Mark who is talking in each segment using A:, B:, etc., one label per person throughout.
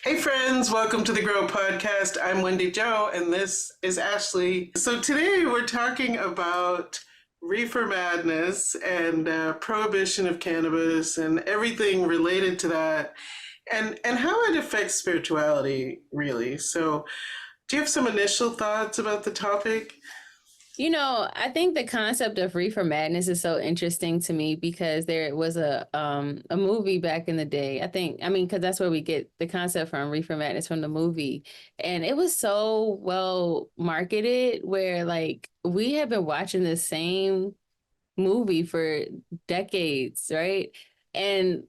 A: Hey friends, welcome to the Grow Podcast. I'm Wendy Jo and this is Ashley. So today we're talking about Reefer Madness and prohibition of cannabis and everything related to that and how it affects spirituality, really. So do you have some initial thoughts about the topic?
B: You know, I think the concept of reefer madness is so interesting to me because there was a movie back in the day. Because that's where we get the concept from, reefer madness, from the movie. And it was so well marketed where like we have been watching the same movie for decades, right? And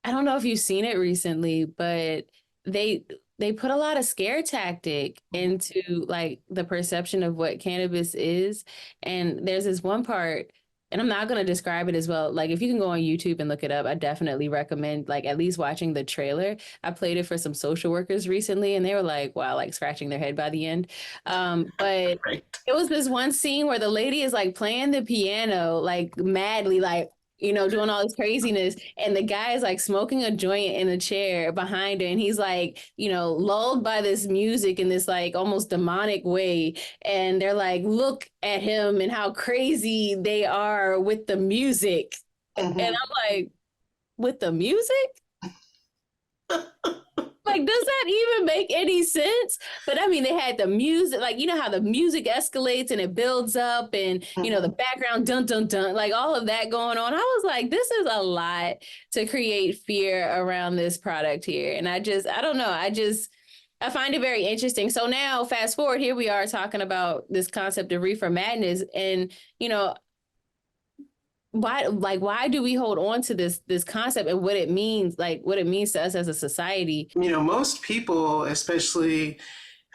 B: I don't know if you've seen it recently, but they they put a lot of scare tactic into like the perception of what cannabis is. And there's this one part, and I'm not going to describe it as well. Like if you can go on YouTube and look it up, I definitely recommend like at least watching the trailer. I played it for some social workers recently and they were like, wow, like scratching their head by the end. But
A: Right.
B: it was this one scene where the lady is like playing the piano, like madly, like, doing all this craziness. And the guy is like smoking a joint in a chair behind her. And he's like, lulled by this music in this like almost demonic way. And they're like, look at him and how crazy they are with the music.
A: Mhm.
B: And I'm like, with the music? Like, does that even make any sense? But I mean, they had the music, like, you know how the music escalates and it builds up and, the background, dun, dun, dun, like all of that going on. I was like, this is a lot to create fear around this product here. And I don't know. I find it very interesting. So now fast forward, here we are talking about this concept of reefer madness and, why do we hold on to this concept and what it means to us as a society?
A: Most people, especially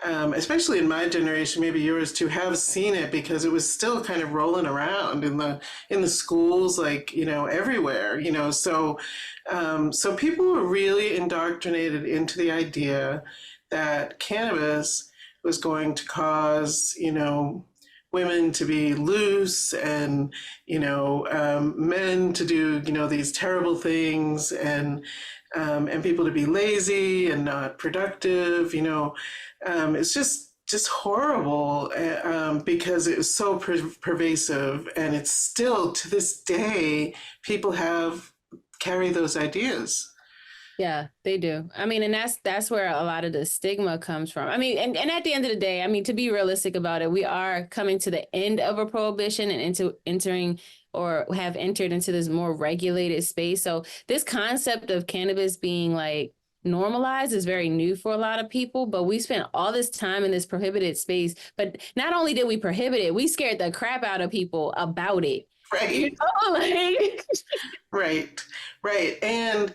A: in my generation, maybe yours too, have seen it because it was still kind of rolling around in the schools, like, everywhere, so people were really indoctrinated into the idea that cannabis was going to cause, women to be loose and, men to do, these terrible things and people to be lazy and not productive, it's just horrible because it was so pervasive and it's still to this day, people carry those ideas.
B: Yeah, they do. I mean, and that's where a lot of the stigma comes from. I mean, and at the end of the day, I mean, to be realistic about it, we are coming to the end of a prohibition and entering or have entered into this more regulated space. So this concept of cannabis being like normalized is very new for a lot of people, but we spent all this time in this prohibited space. But not only did we prohibit it, we scared the crap out of people about it.
A: Right. Right. And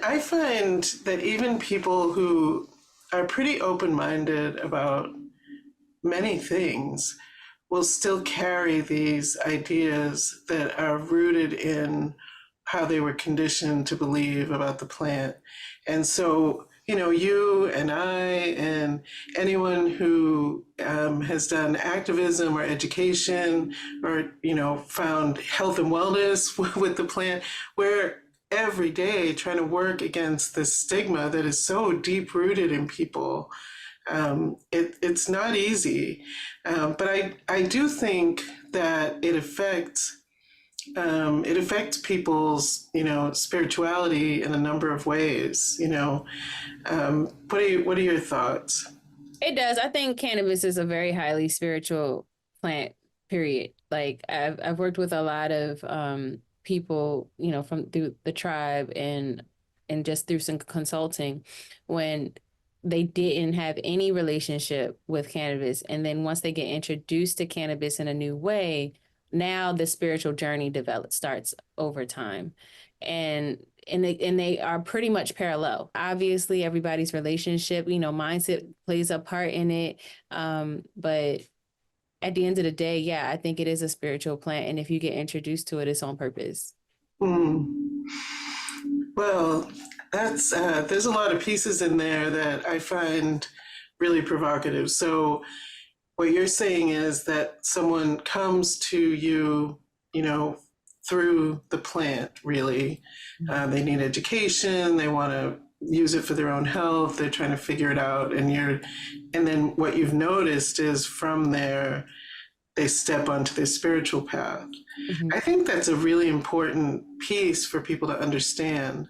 A: I find that even people who are pretty open-minded about many things will still carry these ideas that are rooted in how they were conditioned to believe about the plant. And so, you and I and anyone who has done activism or education or, found health and wellness with the plant, we're every day trying to work against this stigma that is so deep rooted in people. It's not easy, but I do think that it affects people's spirituality in a number of ways. What are your thoughts?
B: It does. I think cannabis is a very highly spiritual plant, period. Like I've worked with a lot of people, from through the tribe and just through some consulting when they didn't have any relationship with cannabis. And then once they get introduced to cannabis in a new way, now the spiritual journey starts over time. And they are pretty much parallel. Obviously, everybody's relationship, mindset plays a part in it. But at the end of the day, yeah, I think it is a spiritual plant. And if you get introduced to it, it's on purpose.
A: Well, that's there's a lot of pieces in there that I find really provocative. So what you're saying is that someone comes to you, through the plant, really. They need education, they want to use it for their own health, they're trying to figure it out. And then what you've noticed is from there, they step onto their spiritual path.
B: Mhm.
A: I think that's a really important piece for people to understand.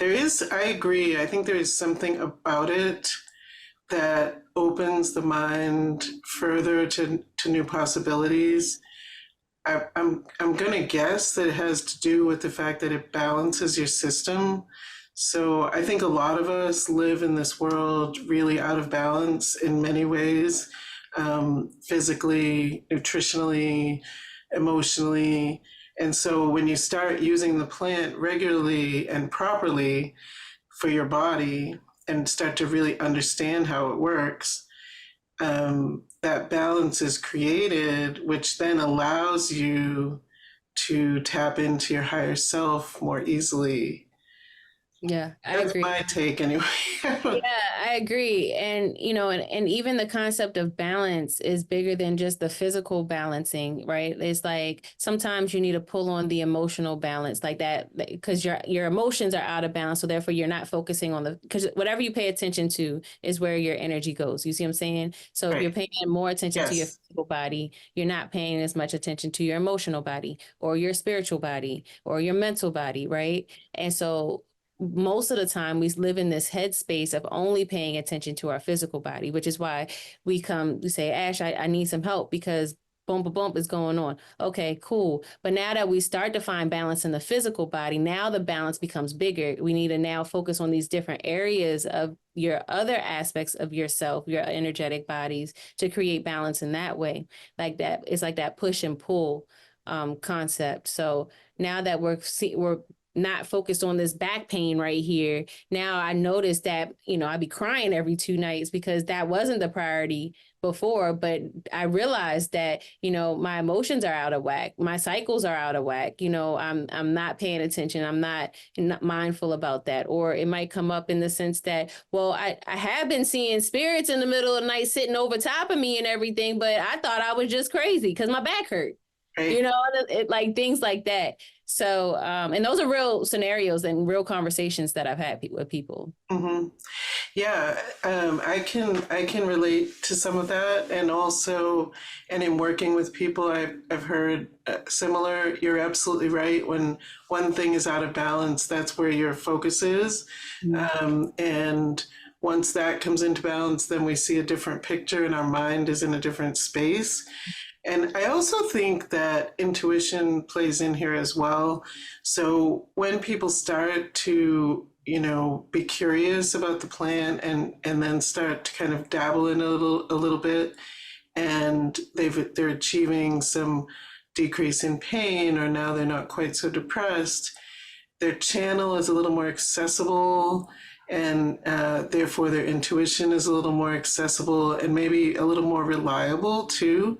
A: I agree, I think there is something about it that opens the mind further to new possibilities. I'm going to guess that it has to do with the fact that it balances your system. So I think a lot of us live in this world really out of balance in many ways, physically, nutritionally, emotionally. And so when you start using the plant regularly and properly for your body and start to really understand how it works, that balance is created, which then allows you to tap into your higher self more easily.
B: Yeah, I
A: That's
B: agree.
A: my take anyway.
B: Yeah, I agree. And, and even the concept of balance is bigger than just the physical balancing, right? It's like sometimes you need to pull on the emotional balance like that because your emotions are out of balance. So therefore you're not focusing on because whatever you pay attention to is where your energy goes. You see what I'm saying? So if you're
A: Right.
B: paying more attention to your
A: Yes.
B: physical body, you're not paying as much attention to your emotional body or your spiritual body or your mental body, right? And so most of the time we live in this headspace of only paying attention to our physical body, which is why we say, Ash, I need some help because bump is going on. Okay, cool. But now that we start to find balance in the physical body, now the balance becomes bigger. We need to now focus on these different areas of your other aspects of yourself, your energetic bodies, to create balance in that way. Like that, it's like that push and pull concept. So now that we're not focused on this back pain right here. Now I noticed that, I'd be crying every 2 nights because that wasn't the priority before, but I realized that, my emotions are out of whack. My cycles are out of whack. I'm not paying attention. I'm not mindful about that. Or it might come up in the sense that, well, I have been seeing spirits in the middle of the night sitting over top of me and everything, but I thought I was just crazy because my back hurt.
A: Right.
B: Like things like that. So, and those are real scenarios and real conversations that I've had with people.
A: Mm-hmm. Yeah, I can relate to some of that, and also, and in working with people, I've heard similar. You're absolutely right. When one thing is out of balance, that's where your focus is, and once that comes into balance, then we see a different picture, and our mind is in a different space. And I also think that intuition plays in here as well. So when people start to, be curious about the plant and then start to kind of dabble in a little bit, and they're achieving some decrease in pain, or now they're not quite so depressed, their channel is a little more accessible, and therefore their intuition is a little more accessible and maybe a little more reliable too.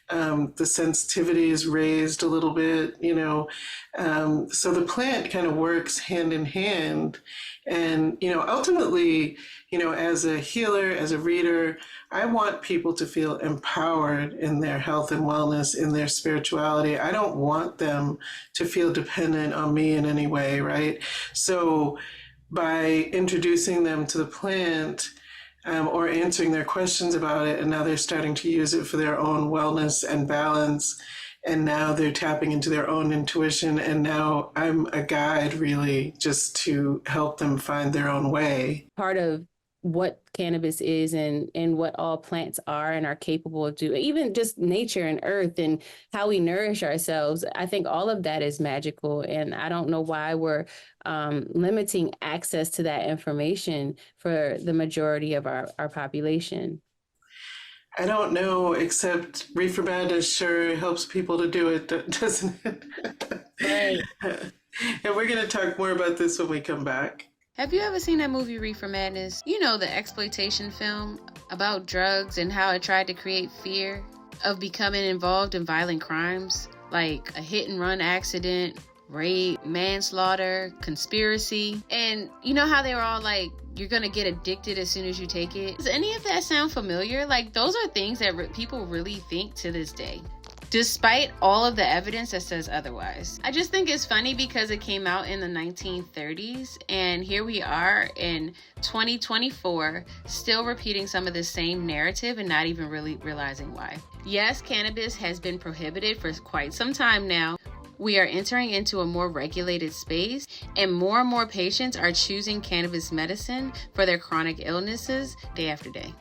A: The sensitivity is raised a little bit, so the plant kind of works hand in hand. And, ultimately, as a healer, as a reader, I want people to feel empowered in their health and wellness, in their spirituality. I don't want them to feel dependent on me in any way, right? So by introducing them to the plant, or answering their questions about it, and now they're starting to use it for their own wellness and balance, and now they're tapping into their own intuition, and now I'm a guide really just to help them find their own way.
B: Part of what cannabis is and what all plants are and are capable of doing, even just nature and earth and how we nourish ourselves. I think all of that is magical. And I don't know why we're limiting access to that information for the majority of our population.
A: I don't know, except Reefer Madness sure helps people to do it, doesn't it?
B: Right.
A: And we're going to talk more about this when we come back.
C: Have you ever seen that movie Reefer Madness? The exploitation film about drugs and how it tried to create fear of becoming involved in violent crimes, like a hit and run accident, rape, manslaughter, conspiracy. And you know how they were all like, you're gonna get addicted as soon as you take it? Does any of that sound familiar? Like, those are things that people really think to this day. despite all of the evidence that says otherwise. I just think it's funny because it came out in the 1930s, and here we are in 2024, still repeating some of the same narrative and not even really realizing why. Yes, cannabis has been prohibited for quite some time now. We are entering into a more regulated space, and more patients are choosing cannabis medicine for their chronic illnesses day after day.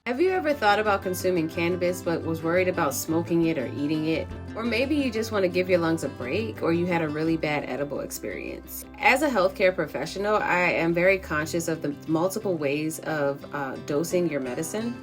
B: Have you ever thought about consuming cannabis but was worried about smoking it or eating it? Or maybe you just want to give your lungs a break, or you had a really bad edible experience. As a healthcare professional, I am very conscious of the multiple ways of dosing your medicine.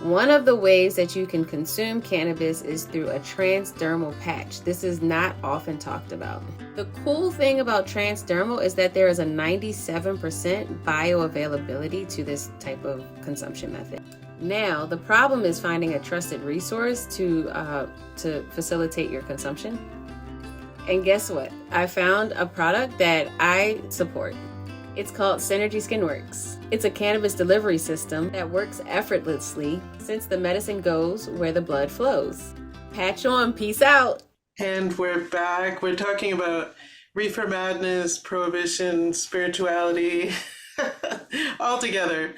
B: One of the ways that you can consume cannabis is through a transdermal patch. This is not often talked about. The cool thing about transdermal is that there is a 97% bioavailability to this type of consumption method. Now, the problem is finding a trusted resource to facilitate your consumption. And guess what? I found a product that I support. It's called Synergy Skinworks. It's a cannabis delivery system that works effortlessly since the medicine goes where the blood flows. Patch on, peace out.
A: And we're back. We're talking about reefer madness, prohibition, spirituality, all together.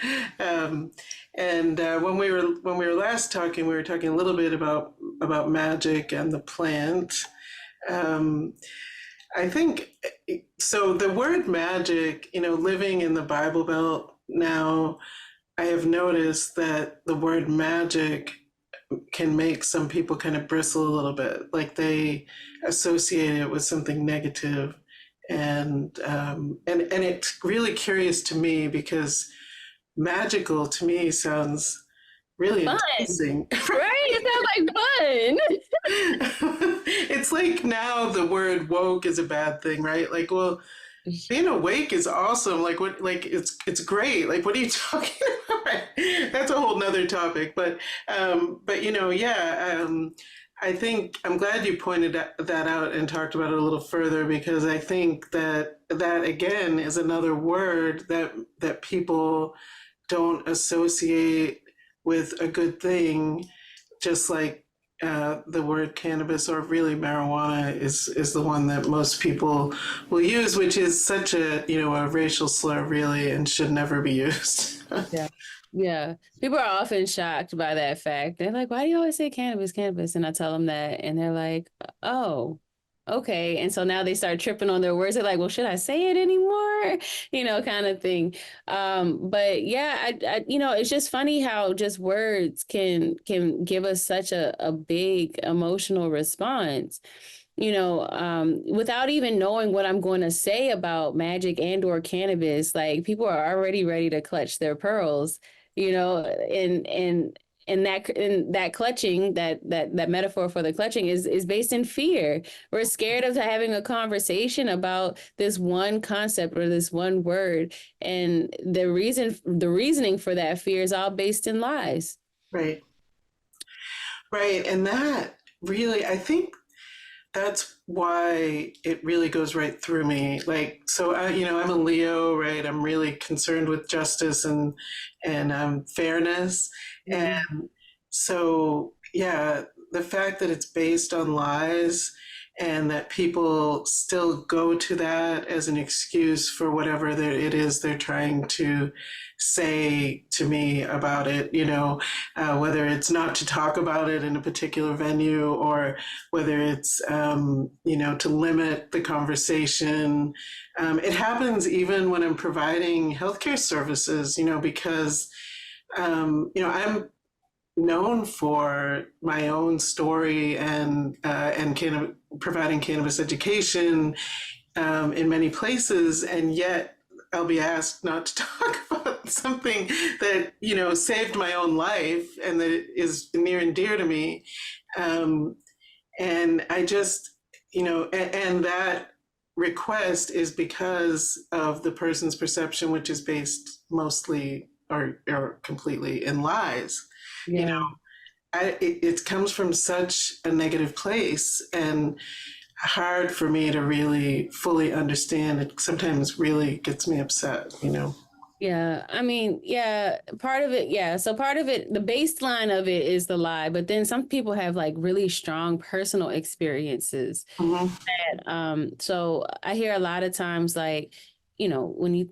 A: When we were last talking, we were talking a little bit about magic and the plant. I think so. The word magic, living in the Bible Belt now, I have noticed that the word magic can make some people kind of bristle a little bit, like they associate it with something negative, and it's really curious to me because magical to me sounds really
B: fun.
A: Enticing.
B: Right? It sounds like fun.
A: It's like now the word woke is a bad thing, right? Like, well, being awake is awesome. Like what? Like it's great. Like what are you talking about? That's a whole nother topic. But I think I'm glad you pointed that out and talked about it a little further, because I think that again is another word that people don't associate with a good thing, just like the word cannabis, or really marijuana is the one that most people will use, which is such a racial slur really, and should never be used.
B: Yeah. People are often shocked by that fact. They're like, why do you always say cannabis, cannabis? And I tell them that, and they're like, oh, okay. And so now they start tripping on their words. They're like, well, should I say it anymore? Kind of thing. But yeah, I it's just funny how just words can give us such a big emotional response. Without even knowing what I'm going to say about magic and or cannabis, like people are already ready to clutch their pearls, and that clutching, that metaphor for the clutching is based in fear. We're scared of having a conversation about this one concept or this one word, and the reasoning for that fear is all based in lies.
A: Right. And that really, I think that's why it really goes right through me. Like, so I'm a Leo, right? I'm really concerned with justice and fairness. Mm-hmm. And so, yeah, the fact that it's based on lies and that people still go to that as an excuse for whatever it is they're trying to say to me about it, whether it's not to talk about it in a particular venue, or whether it's, to limit the conversation. It happens even when I'm providing healthcare services, because, I'm known for my own story and providing cannabis education in many places, and yet I'll be asked not to talk about something that saved my own life and that is near and dear to me, and I just and that request is because of the person's perception, which is based mostly or completely in lies.
B: Yeah.
A: It comes from such a negative place and hard for me to really fully understand. It sometimes really gets me upset.
B: Yeah, I mean, yeah, part of it, yeah. So part of it, the baseline of it is the lie, but then some people have like really strong personal experiences.
A: Mhm.
B: And so I hear a lot of times like, when you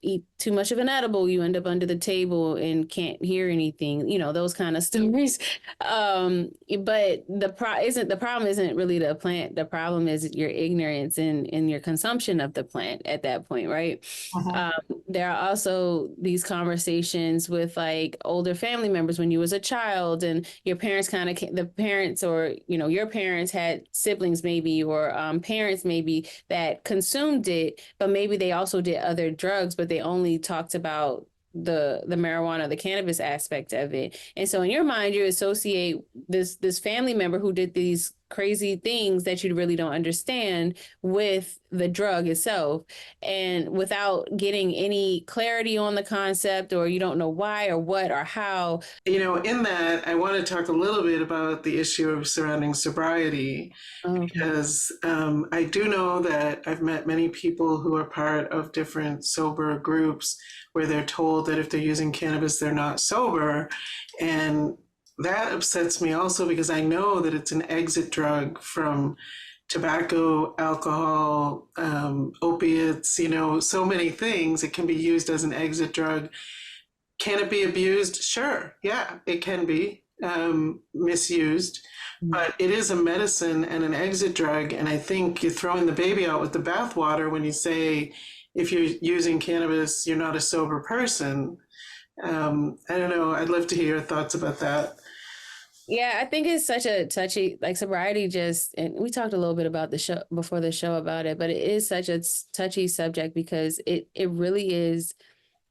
B: eat too much of an edible, you end up under the table and can't hear anything, those kind of stories. But the problem isn't really the plant. The problem is your ignorance and your consumption of the plant at that point, right?
A: Mhm.
B: Um, there are also these conversations with like older family members when you was a child and your parents the parents or your parents had siblings maybe or parents maybe that consumed it, but maybe they also did other drugs, but they only talked about the marijuana, the cannabis aspect of it. And so in your mind you associate this family member who did these crazy things that you really don't understand with the drug itself, and without getting any clarity on the concept, or you don't know why or what or how.
A: In that, I want to talk a little bit about the issue of surrounding sobriety,
B: Oh, okay.
A: because I do know that I've met many people who are part of different sober groups where they're told that if they're using cannabis, they're not sober. And that upsets me also because I know that it's an exit drug from tobacco, alcohol, opiates, so many things. It can be used as an exit drug. Can it be abused? Sure. Yeah, it can be misused, but it is a medicine and an exit drug. And I think you're throwing the baby out with the bathwater when you say if you're using cannabis, you're not a sober person. I don't know. I'd love to hear your thoughts about that.
B: Yeah, I think it's such a touchy, like sobriety and we talked a little bit about the show before the show about it, but it is such a touchy subject because it really is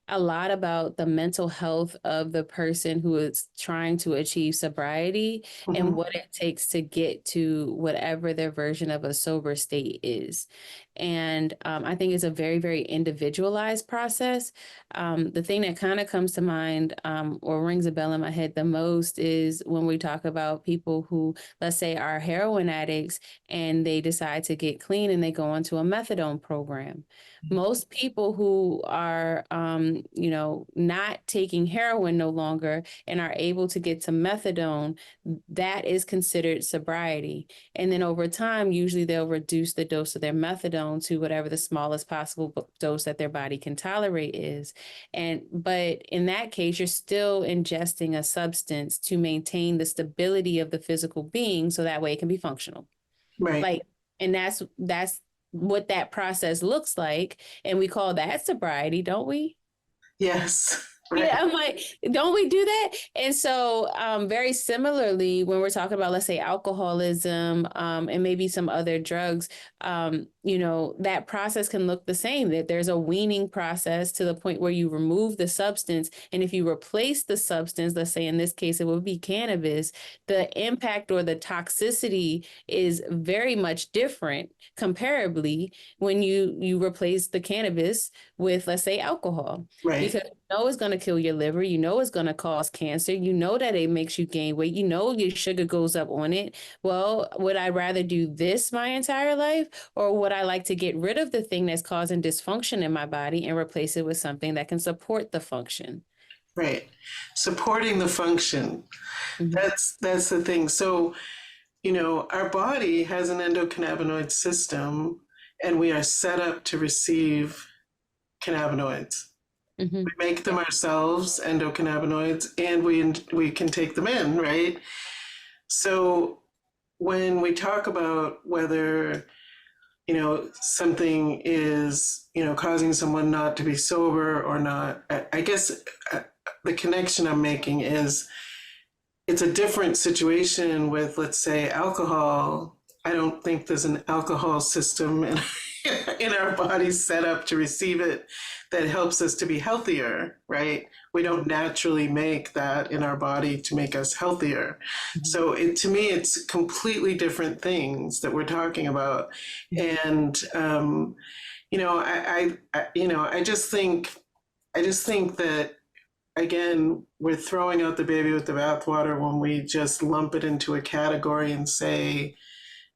B: a lot about the mental health of the person who is trying to achieve sobriety and
A: Mhm.
B: what it takes to get to whatever their version of a sober state is. And I think it's a very, very individualized process. The thing that kind of comes to mind or rings a bell in my head the most is when we talk about people who, let's say, are heroin addicts and they decide to get clean and they go onto a methadone program. Most people who are, not taking heroin no longer and are able to get to methadone, that is considered sobriety. And then over time, usually they'll reduce the dose of their methadone to whatever the smallest possible dose that their body can tolerate is. But in that case, you're still ingesting a substance to maintain the stability of the physical being so that way it can be functional.
A: Right.
B: Like, and that's what that process looks like. And we call that sobriety, don't we?
A: Yes.
B: Yeah,
A: Right.
B: I'm like, don't we do that? And so, very similarly, when we're talking about, let's say, alcoholism, and maybe some other drugs, that process can look the same. That there's a weaning process to the point where you remove the substance, and if you replace the substance, let's say in this case it would be cannabis, the impact or the toxicity is very much different comparably when you replace the cannabis with, let's say, alcohol,
A: Right.
B: because it's going to kill your liver. It's going to cause cancer. That it makes you gain weight. Your sugar goes up on it. Well, would I rather do this my entire life, or would I like to get rid of the thing that's causing dysfunction in my body and replace it with something that can support the function?
A: Right. Supporting the function.
B: Mhm.
A: That's the thing. So, our body has an endocannabinoid system and we are set up to receive cannabinoids. We
B: Mhm.
A: make them ourselves, endocannabinoids, and we can take them in, right? So when we talk about whether, something is, causing someone not to be sober or not, I guess the connection I'm making is it's a different situation with, let's say, alcohol. I don't think there's an alcohol system in our bodies set up to receive it that helps us to be healthier, right? We don't naturally make that in our body to make us healthier.
B: Mhm.
A: So to me, it's completely different things that we're talking about. And, I just think that again, we're throwing out the baby with the bathwater when we just lump it into a category and say,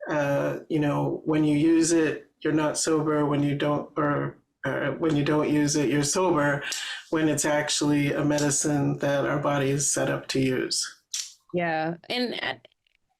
A: when you use it, you're not sober. When you don't, or when you don't use it, you're sober, when it's actually a medicine that our body is set up to use.
B: Yeah. And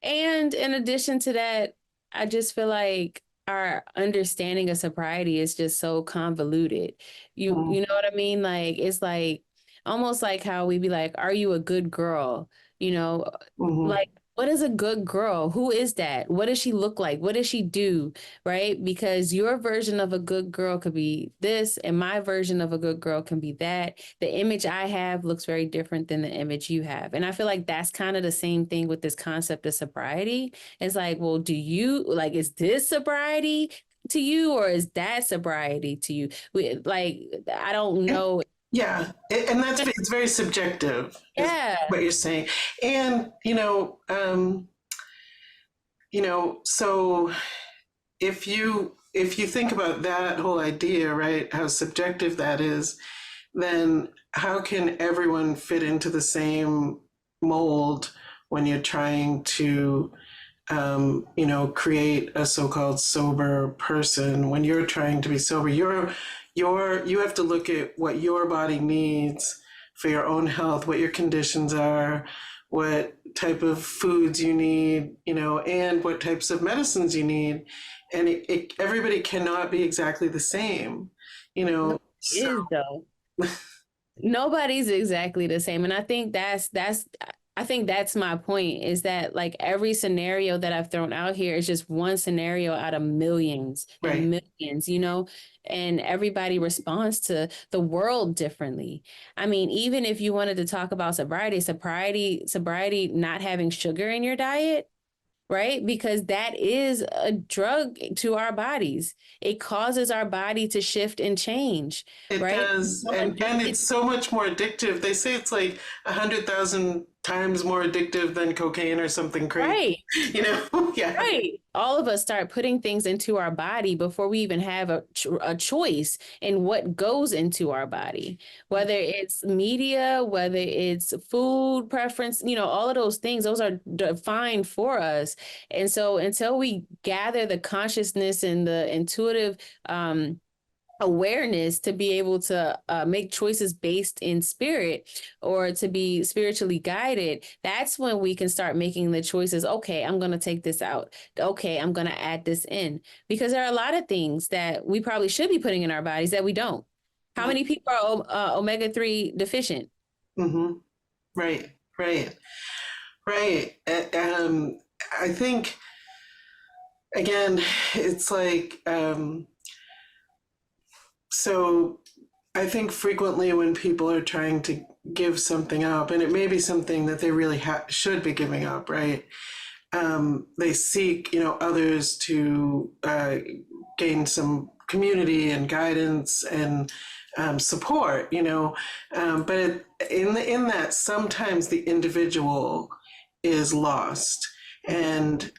B: in addition to that, I just feel like our understanding of sobriety is just so convoluted. You know what I mean? Like it's like almost like how we be like, are you a good girl? You know,
A: Mm-hmm.
B: like what is a good girl? Who is that? What does she look like? What does she do? Right? Because your version of a good girl could be this, and my version of a good girl can be that. The image I have looks very different than the image you have. And I feel like that's kind of the same thing with this concept of sobriety. It's like, well, do you like, is this sobriety to you or is that sobriety to you? Like, I don't know.
A: Yeah, and it's very subjective, is
B: Yeah.
A: what you're saying. And so if you think about that whole idea, right, how subjective that is, then how can everyone fit into the same mold when you're trying to create a so-called sober person? When you're trying to be sober, you have to look at what your body needs for your own health, what your conditions are, what type of foods you need, and what types of medicines you need. And everybody cannot be exactly the same,
B: No, it
A: so
B: is though. Nobody's exactly the same. And I think that's my point is that like every scenario that I've thrown out here is just one scenario out of millions and
A: right.
B: millions, and everybody responds to the world differently. I mean, even if you wanted to talk about sobriety, not having sugar in your diet, right? Because that is a drug to our bodies. It causes our body to shift and change,
A: It
B: right?
A: does, and it's so much more addictive. They say it's like 100,000 times more addictive than cocaine or something crazy.
B: Right.
A: Yeah.
B: Right. All of us start putting things into our body before we even have a choice in what goes into our body, whether it's media, whether it's food preference, all of those things, those are defined for us. And so until we gather the consciousness and the intuitive, awareness to be able to make choices based in spirit or to be spiritually guided, that's when we can start making the choices. Okay, I'm going to take this out. Okay, I'm going to add this in, because there are a lot of things that we probably should be putting in our bodies that we don't. How many people are omega-3 deficient?
A: Mm-hmm. Right, right, right. I think, again, it's like, so I think frequently when people are trying to give something up, and it may be something that they really should be giving up, right? They seek, others to gain some community and guidance and support, but in that, sometimes the individual is lost, and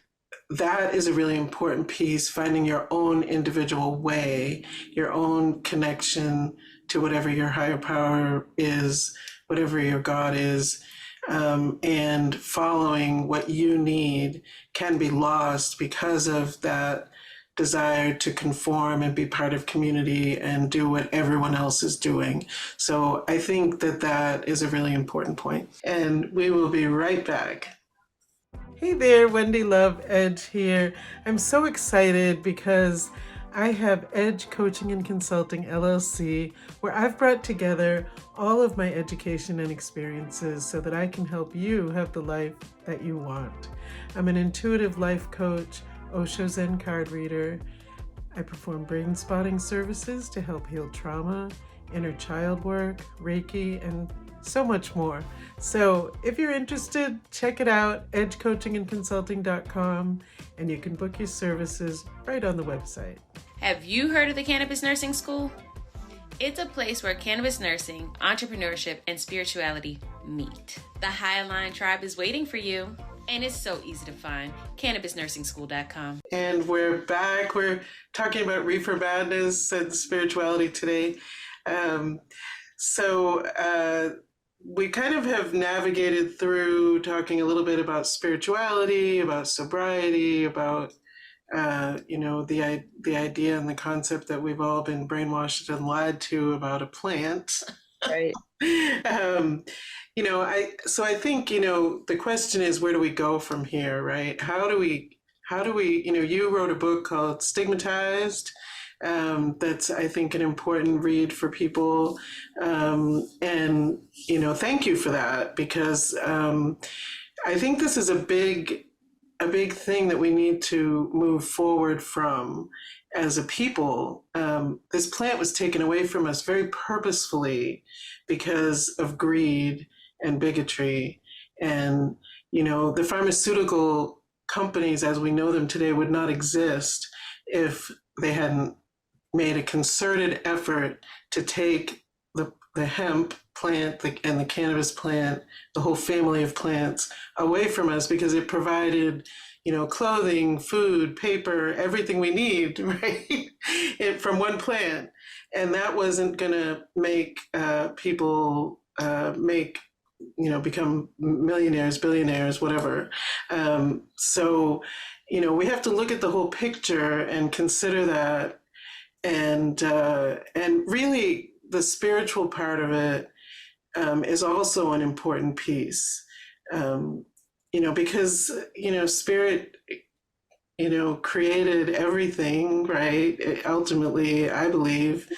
A: that is a really important piece, finding your own individual way, your own connection to whatever your higher power is, whatever your God is, and following what you need can be lost because of that desire to conform and be part of community and do what everyone else is doing. So I think that is a really important point. And we will be right back. Hey there, Wendy Love Edge here. I'm so excited because I have Edge Coaching and Consulting LLC, where I've brought together all of my education and experiences so that I can help you have the life that you want. I'm an intuitive life coach, Osho Zen card reader. I perform brain spotting services to help heal trauma, inner child work, Reiki, and so much more. So if you're interested, check it out, edgecoachingandconsulting.com, and you can book your services right on the website.
C: Have you heard of the Cannabis Nursing School? It's a place where cannabis nursing, entrepreneurship, and spirituality meet. The High Align Tribe is waiting for you, and it's so easy to find. CannabisNursingSchool.com.
A: And we're back. We're talking about Reefer Madness and spirituality today. We kind of have navigated through talking a little bit about spirituality, about sobriety, about the idea and the concept that we've all been brainwashed and lied to about a plant.
B: Right.
A: um, I think, the question is, where do we go from here, right? How do we, you wrote a book called Stigmatized. That's, I think, an important read for people. And, thank you for that, because I think this is a big thing that we need to move forward from as a people. This plant was taken away from us very purposefully because of greed and bigotry. And, the pharmaceutical companies as we know them today would not exist if they hadn't made a concerted effort to take the hemp plant and the cannabis plant, the whole family of plants, away from us, because it provided, clothing, food, paper, everything we need, right? From one plant. And that wasn't going to make people become millionaires, billionaires, whatever. We have to look at the whole picture and consider that, and really the spiritual part of it is also an important piece, because spirit created everything, right? Ultimately, I believe.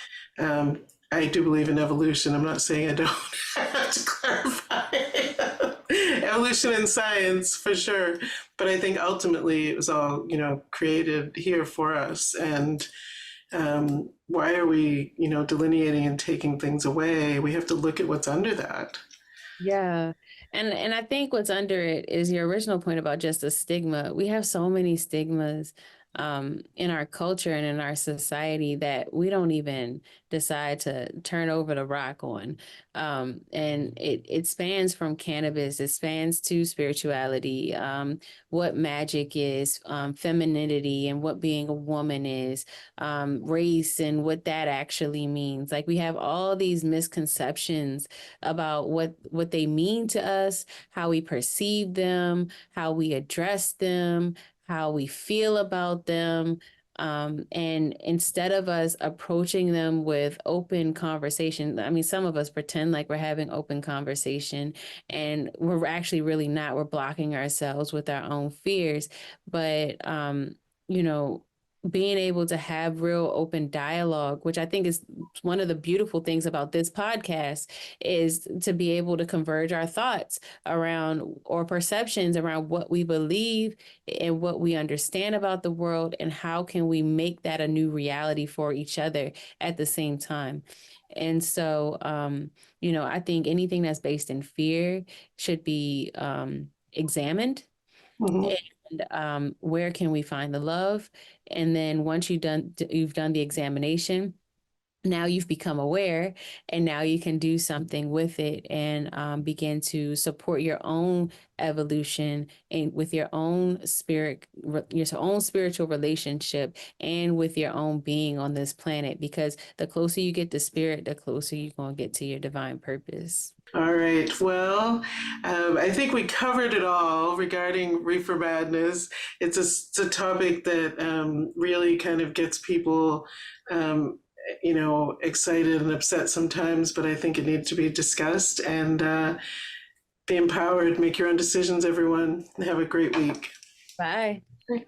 A: I do believe in evolution. I'm not saying I don't. I have to clarify. Evolution and science, for sure. But I think ultimately it was all, created here for us. And why are we, delineating and taking things away? We have to look at what's under that.
B: Yeah. And I think what's under it is your original point about just a stigma. We have so many stigmas in our culture and in our society that we don't even decide to turn over the rock on. And it spans from cannabis, it spans to spirituality, what magic is, femininity and what being a woman is, race and what that actually means. Like, we have all these misconceptions about what they mean to us, how we perceive them, how we address them, how we feel about them. And instead of us approaching them with open conversation, I mean, some of us pretend like we're having open conversation, and we're actually really not. We're blocking ourselves with our own fears. But, being able to have real open dialogue, which I think is one of the beautiful things about this podcast, is to be able to converge our thoughts around, or perceptions around, what we believe and what we understand about the world, and how can we make that a new reality for each other at the same time. And so, I think anything that's based in fear should be examined.
A: Mhm.
B: And where can we find the love? And then once you've done the examination, now you've become aware, and now you can do something with it, and begin to support your own evolution, and with your own your own spiritual relationship, and with your own being on this planet. Because the closer you get to spirit, the closer you're going to get to your divine purpose.
A: All right. Well, I think we covered it all regarding reefer madness. It's a topic that really kind of gets people, excited and upset sometimes, but I think it needs to be discussed, and be empowered. Make your own decisions, everyone. Have a great week.
B: Bye.
A: Great.